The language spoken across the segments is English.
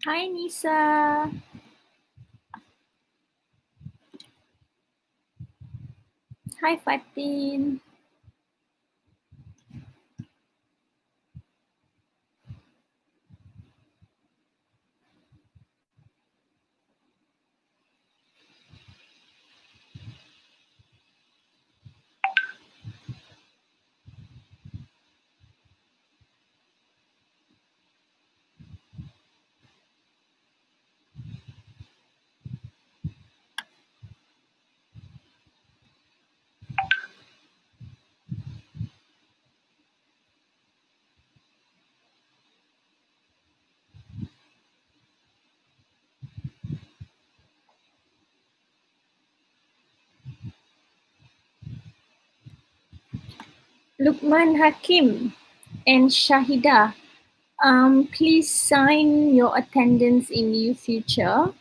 Hi, Nisa. Hi, Fatin. Lukman Hakim and Shahida. Please sign your attendance in new future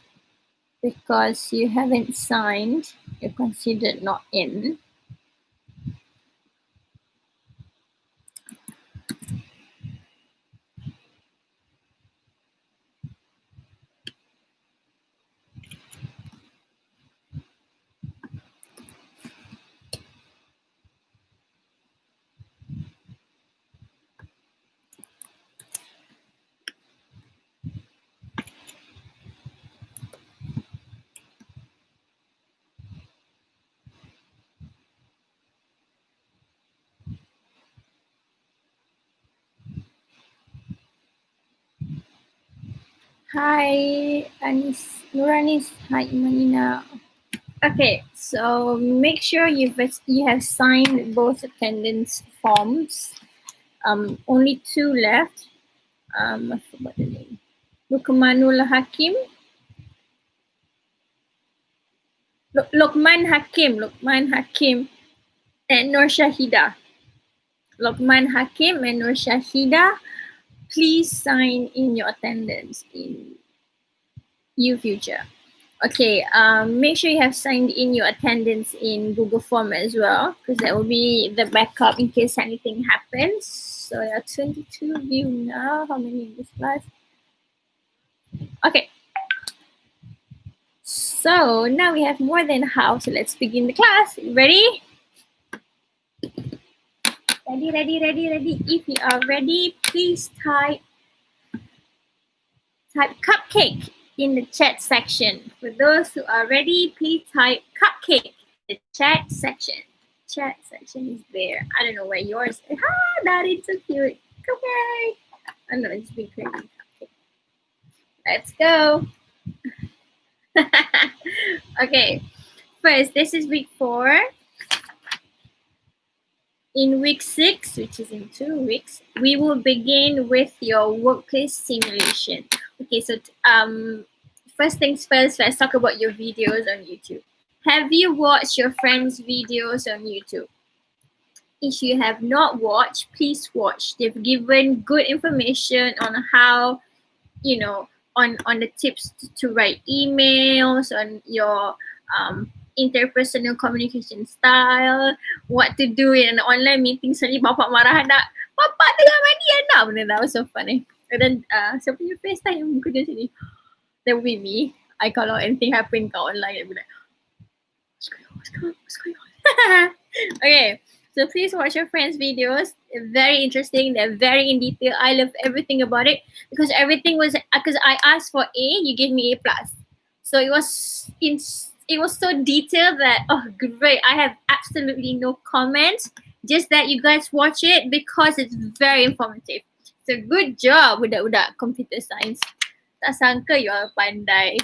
because you haven't signed. You're considered not in. Hi, Anis, Nuranis. Hi, Imanina. Okay, so make sure you have signed both attendance forms. Only two left. I forgot the name. Lukmanul Hakim. Lukman Hakim and Nur Shahida. Lukman Hakim and Nur Shahida, please sign in your attendance in future. Okay, make sure you have signed in your attendance in Google Form as well, because that will be the backup in case anything happens. So there are 22 of you now. How many in this class? Okay. So now we have more than half. So let's begin the class. Ready? Ready. If you are ready, please type cupcake in the chat section. For those who are ready, please type cupcake in the chat section. Chat section is there. I don't know where yours is. Ah, that is so cute. Cupcake. I know it's been crazy. Cupcake. Let's go. Okay. First, this is week 4. In week 6, which is in 2 weeks, we will begin with your workplace simulation. Okay, so first things first, let's talk about your videos on YouTube. Have you watched your friends' videos on YouTube? If you have not watched, please watch. They've given good information on how, on the tips to write emails, on your interpersonal communication style, what to do in an online meeting. Suddenly bapak marah anak, bapak tengah mandi anak. Benda that was so funny. And then siapa punya FaceTime yang muka dia sini? That would be me. Kalau anything happen kat online, I'd be like, what's going on? Okay, so please watch your friends' videos. They're very interesting. They're very in detail. I love everything about it because everything was, because I asked for A, you gave me A+. So it was so detailed that, oh great, I have absolutely no comments. Just that you guys watch it because it's very informative. So good job budak-budak computer science. Tak sangka you all pandai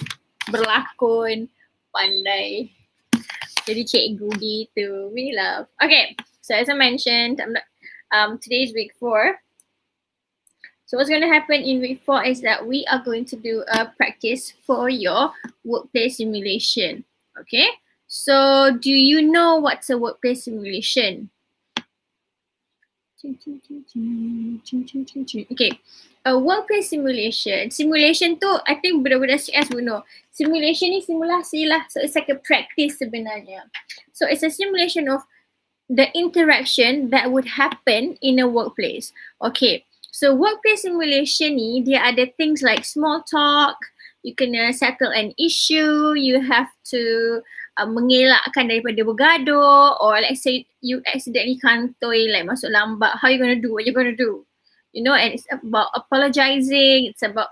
berlakon, pandai jadi cikgu gitu. We love. Okay, so as I mentioned, today is week 4. So what's going to happen in week 4 is that we are going to do a practice for your workplace simulation. Okay, so do you know what's a workplace simulation? Okay, a workplace simulation. Simulation tu, I think budak-budak CS will know. Simulation ni simulasi lah. So it's like a practice sebenarnya. So it's a simulation of the interaction that would happen in a workplace. Okay, So workplace simulation ni, dia ada things like small talk, you kena settle an issue, you have to mengelakkan daripada bergaduh, or let's say you accidentally kantoi, like masuk lambat, how you gonna do, what you gonna do? You know, and it's about apologizing, it's about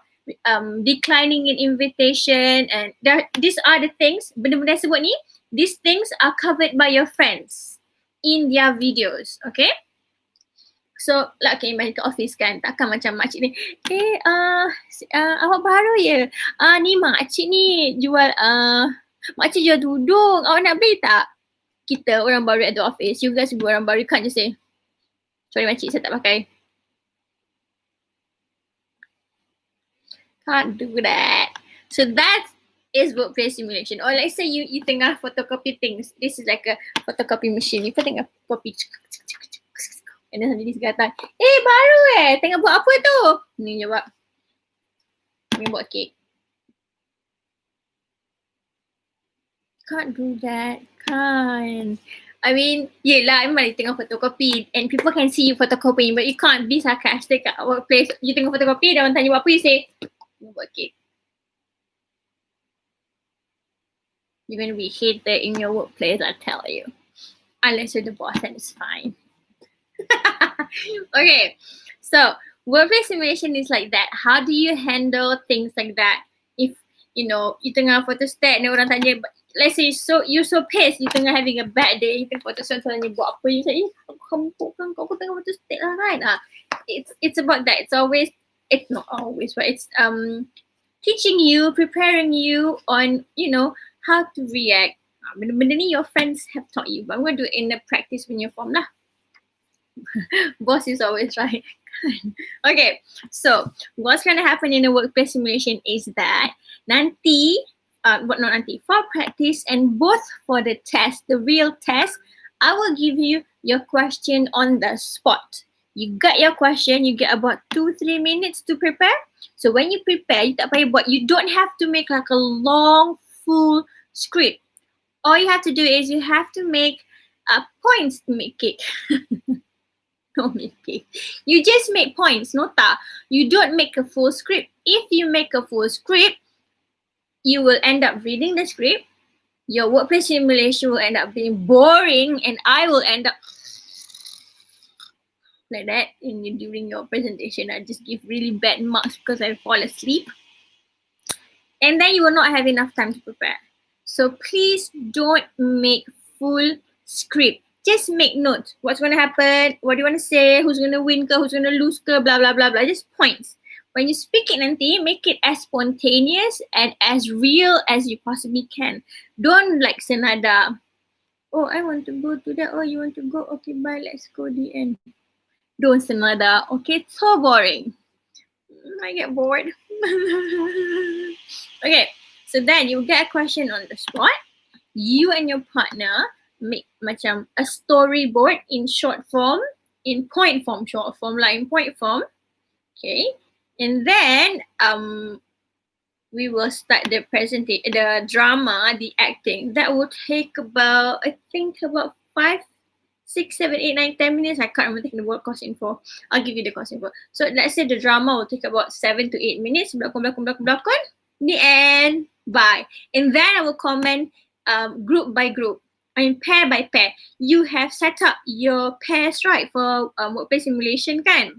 declining an invitation, and these are the things, benda-benda sebut ni, these things are covered by your friends in their videos, okay? So, like, okay, balik ke office kan, takkan macam makcik ni, awak baru ya? Ni makcik ni jual, makcik jual tudung, awak nak beli tak? Kita orang baru at the office, you guys orang baru, can't just say, sorry makcik, saya tak pakai. Can't do that. So that is workplace simulation. Or let's say you tengah photocopy things. This is like a photocopy machine. You tengah copy, and then suddenly dia kata, baru tengah buat apa tu? Ni jawab, ni buat kek. Can't do that, kan? I mean, yelah, memang dia tengah photocopy and people can see you photocopying, but you can't be sarcastic at workplace. You tengah photocopy, dan orang tanya buat apa, you say, ni buat kek. You're going to be hated in your workplace, I tell you. Unless you're the boss, then it's fine. Okay, so workplace simulation is like that. How do you handle things like that? If you know you tengah photo stat and orang tanya, let's say you so pissed, you tengah having a bad day, you tengah photo stat, tanya buat apa, you say, kamu tengah photo stat lah kan? It's about that. It's not always, but it's teaching you, preparing you on, you know, how to react. Benda-benda ni your friends have taught you, but I'm going to do it in a practice punya form lah. Boss is always right. Okay, so what's going to happen in a workplace simulation is that nanti, for practice and both for the test, the real test, I will give you your question on the spot. You got your question, you get about 2-3 minutes to prepare. So when you prepare, you tak payah buat, you don't have to make like a long, full script. All you have to do is you have to make points to make it. Don't make it. You just make points, nota. You don't make a full script. If you make a full script, you will end up reading the script. Your workplace simulation will end up being boring, and I will end up like that during your presentation. I just give really bad marks because I fall asleep. And then you will not have enough time to prepare. So please don't make full script. Just make notes. What's going to happen? What do you want to say? Who's going to win? Who's going to lose? Blah, blah, blah, blah. Just points. When you speak it nanti, make it as spontaneous and as real as you possibly can. Don't like senada. Oh, I want to go to that. Oh, you want to go? Okay, bye. Let's go the end. Don't senada. Okay, it's so boring. I get bored. Okay, so then you get a question on the spot. You and your partner make macam a storyboard in short form, in point form, short form, like in point form. Okay, and then we will start the presentation, the drama, the acting. That will take about, I think about 5, 6, 7, 8, 9, 10 minutes. I can't remember taking the word cost info. I'll give you the cost info. So let's say the drama will take about 7 to 8 minutes. Belakon. The end. Bye. And then I will comment group by group. I mean pair by pair. You have set up your pairs, right, for workplace simulation kan?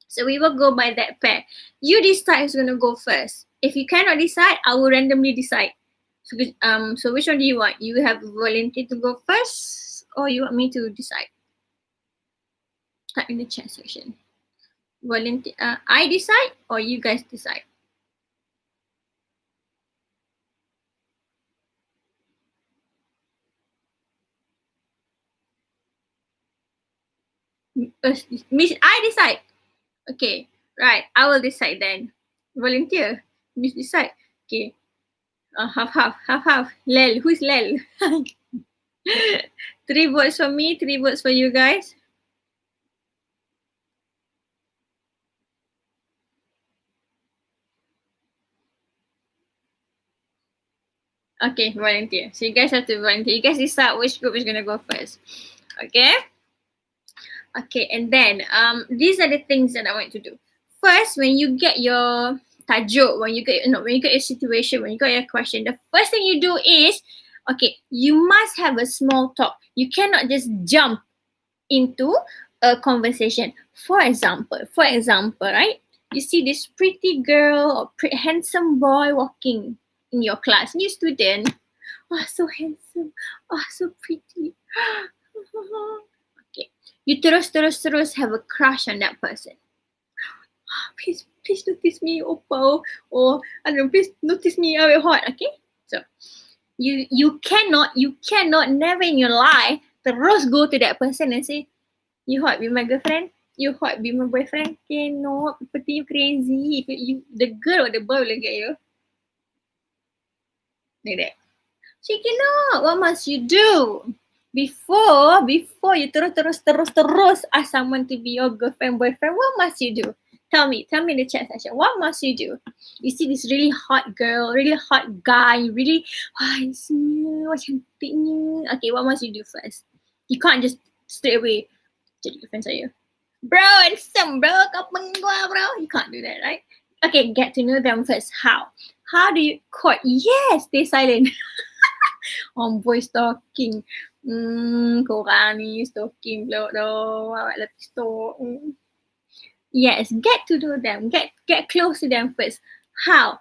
So we will go by that pair. You decide who's going to go first. If you cannot decide, I will randomly decide. So which one do you want? You have volunteer to go first, or you want me to decide? Type in the chat section. Volunteer. I decide, or you guys decide? Miss, I decide. Okay, right. I will decide then. Volunteer. Miss decide. Okay. Half. Lel. Who's Lel? 3 votes for me, 3 votes for you guys. Okay, volunteer. So you guys have to volunteer. You guys decide which group is going to go first. Okay? Okay, and then these are the things that I want to do. first, when you get your tajuk, when you get your situation, when you got your question, the first thing you do is, okay, you must have a small talk. You cannot just jump into a conversation. For example, right? You see this pretty girl or handsome boy walking in your class, new student. Oh, so handsome. Oh, so pretty. Okay. You terus have a crush on that person. Please notice me, Oppo. Or I don't know, please notice me, I'm hot. Okay. So you cannot never in your life terus go to that person and say, you hot, be my girlfriend. You hot, be my boyfriend. Cannot. People think you crazy. The girl or the boy will look at you like that. So you cannot. What must you do? Before you terus ask someone to be your girlfriend, boyfriend, what must you do? Tell me in the chat section. What must you do? You see this really hot girl, really hot guy, really handsome, cantiknya. Okay, what must you do first? You can't just straight away jadi girlfriend saya. Bro, handsome bro, kau penggua bro. You can't do that, right? Okay, get to know them first. How do you court? Yes, stay silent. Boy stalking. Korang ni stalking pula dah. Awak lagi stalk. Yes, get to know them. Get close to them first. How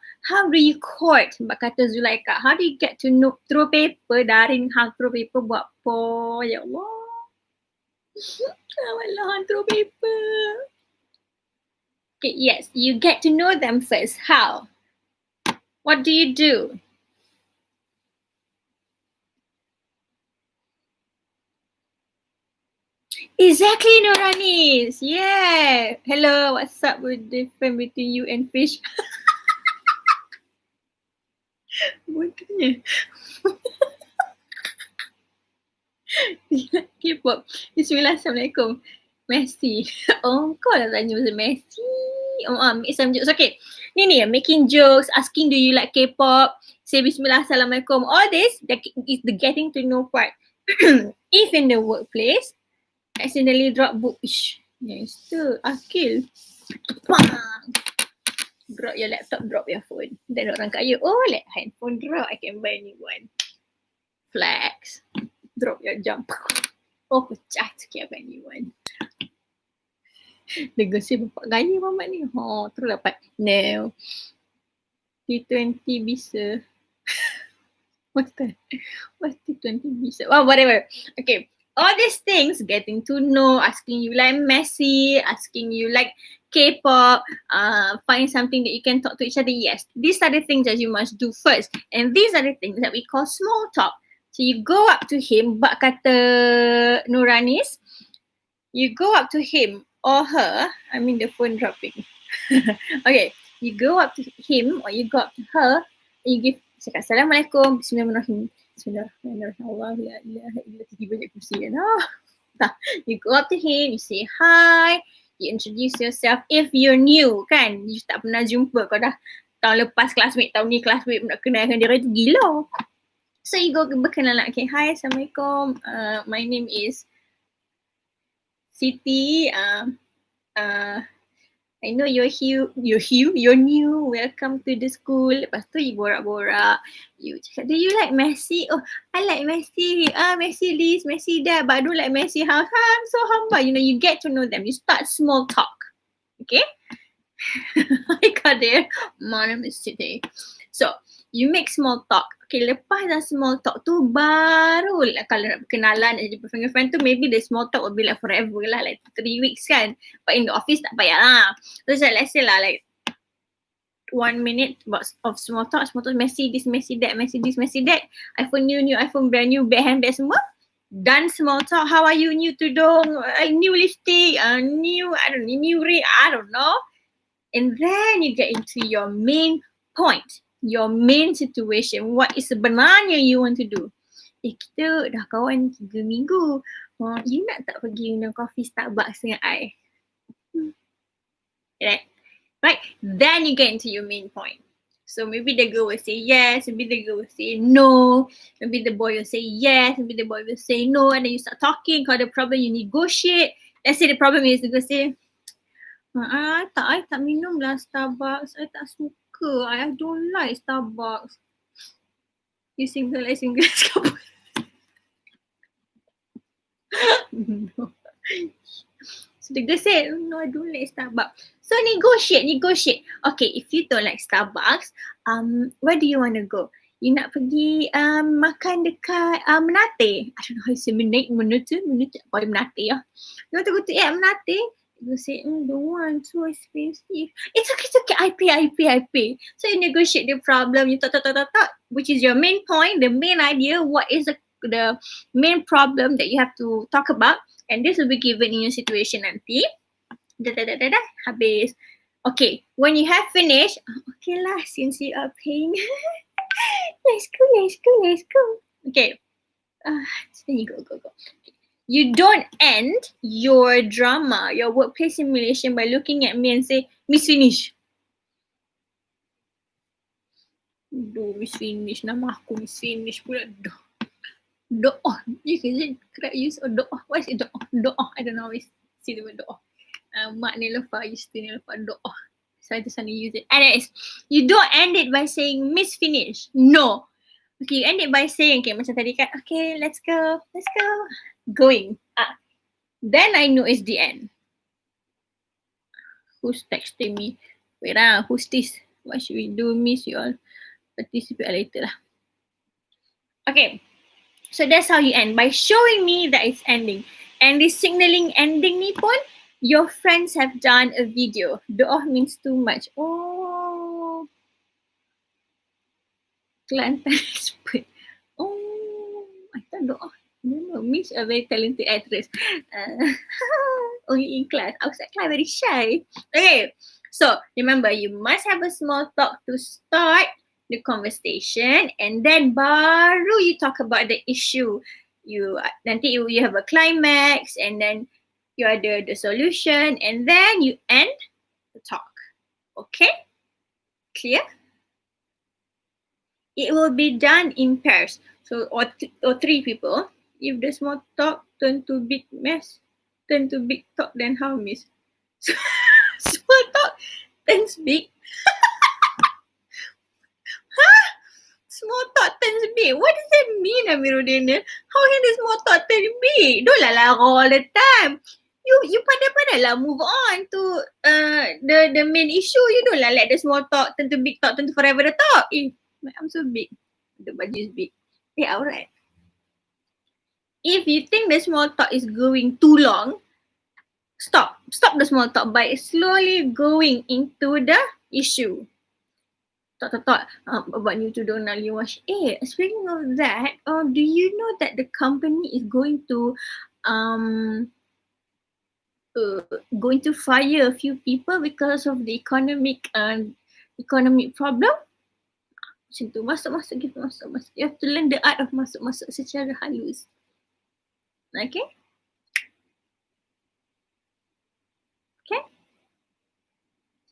do you court? Mbak kata Zulaika. How do you get to know? Throw paper, daring hang throw paper buat apa? Ya Allah. Awalah, throw paper. Okay, yes, you get to know them first. How? What do you do? Exactly, Nuranis. Yeah. Hello, what's up with the difference between you and fish? Bodohnya. K-pop. Bismillah, Assalamualaikum. Messi. Oh, kau dah tanya pasal Messi. Make some jokes. Okay. Ni, making jokes, asking do you like K-pop, say Bismillah, Assalamualaikum. All this is the getting to know part. If in the workplace, accidentally drop book. Yes, tu. Akil. Bang. Drop your laptop, drop your phone. Then orang kaya, let handphone drop, I can buy a new one. Flex. Drop your jump. Pecah sikit, I buy a new one. Dia gosip bapak gaya mamat ni. Terus dapat. No. T20 bisa. What's T20 bisa? Whatever. Okay. All these things, getting to know, asking you like Messi, asking you like K-pop, find something that you can talk to each other. Yes, these are the things that you must do first. And these are the things that we call small talk. So you go up to him, bak kata Nuranis, you go up to him or her, I mean the phone dropping. Okay, you go up to him or you go up to her, and you give, cakap Assalamualaikum, Bismillahirrahmanirrahim. Bismillahirrahmanirrahim. Tiba-tiba banyak kursi kan. You go up to him, you say hi, you introduce yourself. If you're new kan, you tak pernah jumpa, kau dah tahun lepas classmate, tahun ni classmate, nak kenalkan dia tu gila. So you go berkenalan. Okay, hi, Assalamualaikum. My name is Siti. I know you're new, welcome to the school. Lepas tu you borak-borak. You cakap, do you like Messi? Oh, I like Messi. Messi this, Messi that, but I don't like Messi house. I'm so humble. You know, you get to know them. You start small talk. Okay? Hi Kadir. My name is Siti. So, you make small talk. Okay, lepas dah small talk tu barulah kalau nak berkenalan jadi friend tu, maybe the small talk will be like forever lah, like 3 weeks kan. But in the office tak payah lah. So let's say lah like 1 minute of small talk, Messi this, Messi that, Messi this, Messi that. iPhone new iPhone, brand new, bag, handbag semua. Done small talk. How are you? New tudung, new lipstick, new ring, I don't know. And then you get into your main point. Your main situation, what is sebenarnya you want to do. Kita dah kawan 3 minggu. You nak tak pergi minum coffee Starbucks dengan I? Right? Then you get into your main point. So maybe the girl will say yes, maybe the girl will say no, maybe the boy will say yes, maybe the boy will say no, and then you start talking. Kalau ada problem, you negotiate. Let's say the problem is the girl say, I tak minum lah Starbucks. I tak suka. I don't like Starbucks. You single, I single. No. So the girl said, no, I don't like Starbucks. So negotiate. Okay, if you don't like Starbucks, where do you want to go? You nak pergi makan dekat Menate. I don't know how you say Menate, or Menate ya. You want to go to eat at Menate? You say, don't want, so expensive. It's okay, I pay. So you negotiate the problem, you talk, which is your main point, the main idea, what is the main problem that you have to talk about, and this will be given in your situation nanti. Habis. Okay, when you have finished, okay lah, since you are paying, let's go. Okay, so then you go. You don't end your drama, your workplace simulation by looking at me and say, Miss Finish. Miss Finish, nama aku Miss Finish pula. Doa. You can use doa. What is it? Doa. I don't know how to say the word doa. Mak Nilofa used to Nilofa doa. So I just want to use it. Anyways, you don't end it by saying Miss Finish. No. Okay, you end it by saying, okay, macam tadi kan, okay, let's go. Going. Then I know it's the end. Who's texting me? Wait, who's this? What should we do, miss? You all participate later lah. Okay, so that's how you end, by showing me that it's ending. And this signaling ending ni pun, your friends have done a video. Doa means too much. Oh, Kelantan expert. Oh, I thought doa. No, Miss a very talented actress. Only in class. Outside class, very shy. Okay, so remember, you must have a small talk to start the conversation, and then baru you talk about the issue. Nanti you have a climax, and then you ada the solution, and then you end the talk. Okay? Clear? It will be done in pairs. So, or three people. If the small talk turn to big mess, turn to big talk, then how, miss? Small talk turns big. Huh? Small talk turns big. What does that mean, Amiruddin? How can the small talk turn big? Don't lara all the time. You pandai-pandai lah move on to the main issue. You don't lah let the small talk turn to big talk, turn to forever the talk. My arm's so big. The baju is big. Yeah, alright. If you think the small talk is going too long, stop the small talk by slowly going into the issue. Talk about new to Donald wash. Speaking of that, do you know that the company is going to fire a few people because of the economic problem? Macam tu, masuk gitu, masuk. You have to learn the art of masuk secara halus. Okay?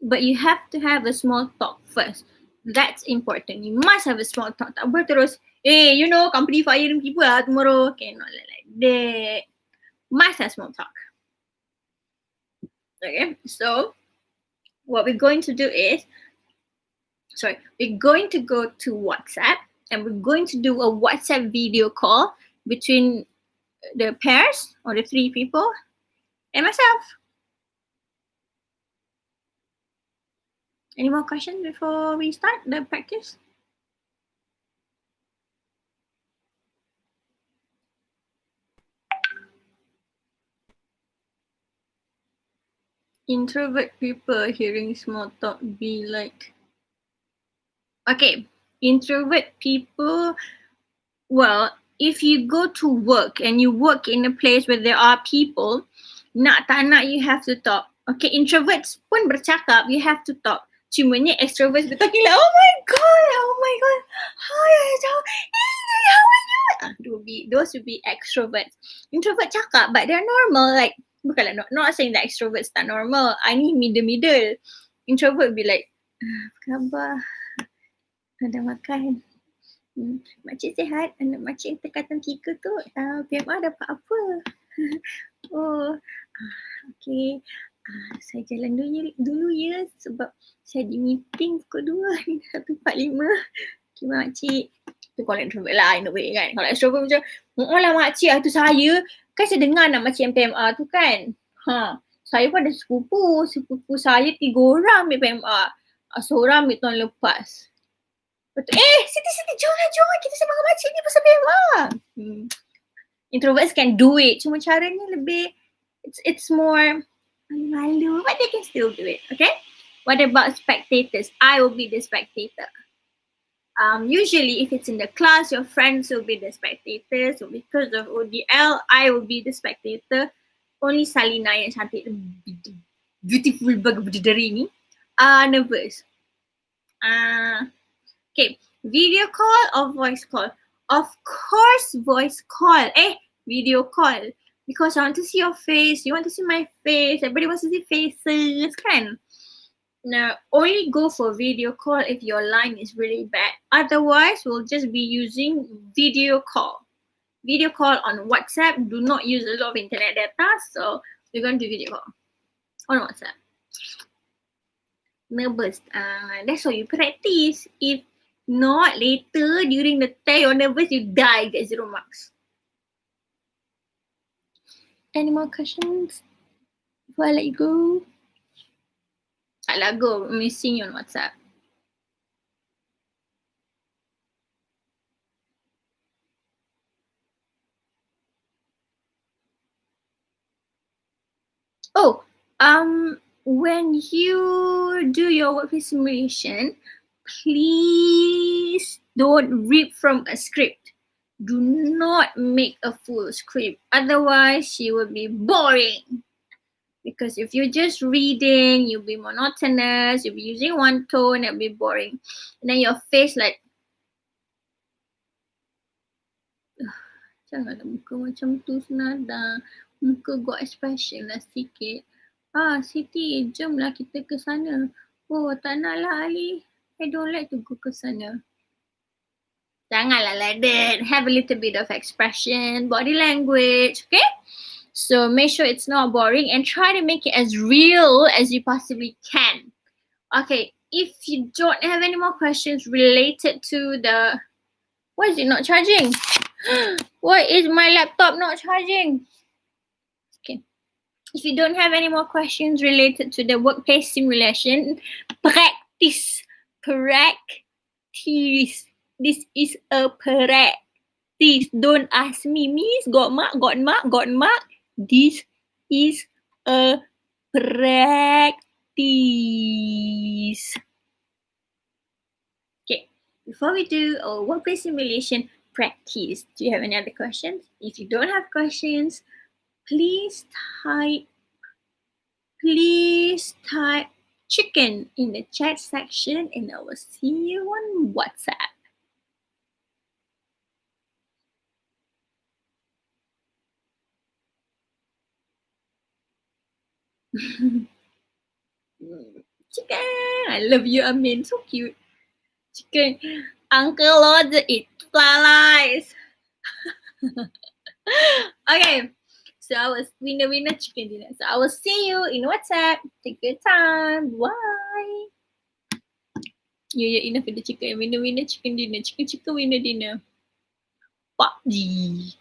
But you have to have a small talk first. That's important. You must have a small talk. Tak boleh terus, company firing people lah tomorrow. Okay, not like that. Must have small talk. Okay, so what we're going to do is, we're going to go to WhatsApp, and we're going to do a WhatsApp video call between the pairs or the three people and myself. Any more questions before we start the practice? Introvert people hearing small talk be like, okay, introvert people, well, if you go to work and you work in a place where there are people, nak tak nak you have to talk. Okay, introverts pun bercakap, you have to talk. Cumanya extroverts be talking like, oh my god, hi, how are you? Those would be extroverts. Introvert cakap, but they're normal, like, bukanlah not saying that extroverts tak normal. I need middle. Introvert be like, apa khabar? Ada makan? Makcik sihat? Anak makcik tingkatan 3 tu PMR dapat apa? Oh, okay. Saya jalan dulu ya sebab saya di meeting pukul 2, 1.45. Okay, makcik. Tu kalau introvert lah in a way kan. Kalau extrovert macam, lah makcik, tu saya. Kan saya dengar nak makcik PMR tu kan. Saya pun ada sepupu. Sepupu saya 3 orang ambil PMR. Seorang ambil tahun lepas. Betul. Siti, jom kita sembang dengan makcik ni pasal PMR. Introverts can do it. Cuma caranya lebih, it's more malu, but they can still do it. Okay. What about spectators? I will be the spectator. Usually if it's in the class, your friends will be the spectators. So because of ODL, I will be the spectator. Only Salina yang cantik, beautiful bidadari ni, nervous. Okay, video call or voice call? Of course voice call. Video call. Because I want to see your face, you want to see my face, everybody wants to see faces kan? Now, only go for video call if your line is really bad. Otherwise, we'll just be using video call. Video call on WhatsApp. Do not use a lot of internet data. So, we're going to do video call on WhatsApp. Nervous. That's why you practice. If not, later during the test, you're nervous, you die, get 0 marks. Any more questions before I let you go? I'll go. I'm missing you on WhatsApp. When you do your workplace simulation, please don't read from a script. Do not make a full script. Otherwise, you will be boring. Because if you're just reading, you'll be monotonous, you'll be using one tone, it'll be boring. And then your face like, janganlah muka macam tu senada. Muka got expression lah sikit. Siti, jomlah kita ke sana. Oh, tak nak lah Ali. I don't like to go ke sana. Janganlah like that. Have a little bit of expression, body language, okay? So make sure it's not boring and try to make it as real as you possibly can. Okay, if you don't have any more questions related to the... Why is it not charging? Why is my laptop not charging? Okay. If you don't have any more questions related to the workplace simulation, practice. Practice. This is a practice. Don't ask me, Miss, got mark? This is a practice. Okay, before we do a workplace simulation practice, do you have any other questions? If you don't have questions, please type chicken in the chat section and I will see you on WhatsApp. Chicken, I love you, Amin, so cute. Chicken, Uncle Lord eat flies. Okay, so I was winner chicken dinner. So I will see you in WhatsApp. Take your time. Bye. Yeah, enough with the chicken. Winner chicken dinner. Chicken winner dinner. PUBG.